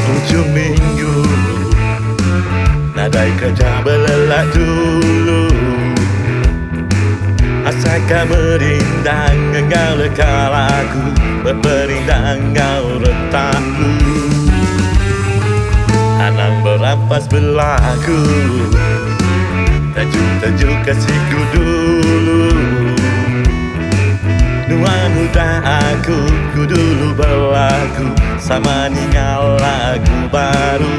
ujung minggu, nadai kerja belelak dulu. Asalkan merindang engkau leka lagu, berperindang engkau retak dulu. Anang berampas berlaku, tajuk-tajuk kasihku dulu. Nuan muda aku, ku dulu berlaku, sama ninggal lagu baru.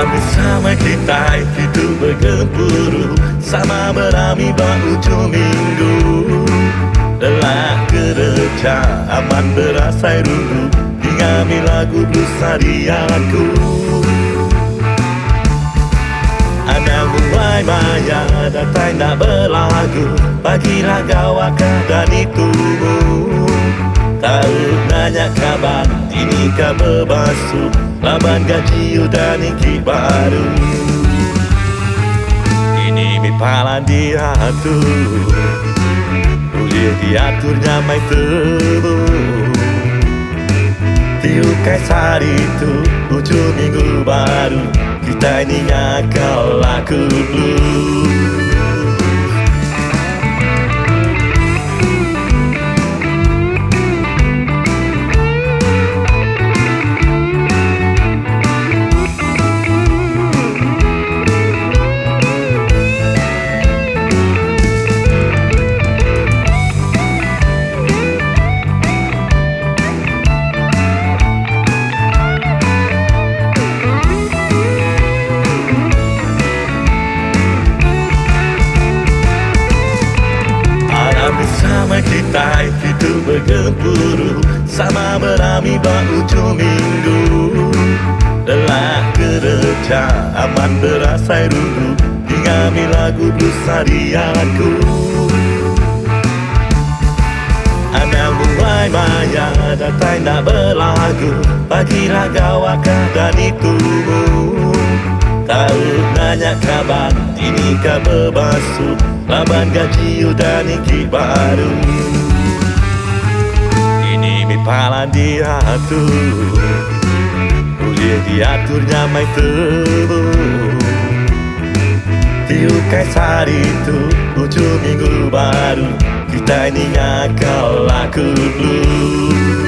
Bersama kita hidup bergempuru, sama berami ujung minggu. Lelah kerja aman berasai rindu, hingga lagu bersariaku. Ada mulai maya datang tak berlagu, bagi raga wakah dan itu. Tahu nanya kabar, ini kabar basuh, laban gaji udah niki baru. Ini mipalan diatur, boleh diaturnya mai tebu. Tiukai sari itu ujung minggu baru, kita ini ngakal laku blues. Bersama kita hidup bergempuru, sama berami ujung minggu. Lelah kerja aman berasai rindu, hingga lagu bersariaku. Anak mulai maya datang tak berlagu, bagi raga wakah dan itu. Tahu nanya kabar, ini kabar basuh, laban gaji udah niki baru. Ini mipalan diatur, boleh diaturnya mai tebu. Tiukai sari itu ujung minggu baru, kita ini ngakal laku blues.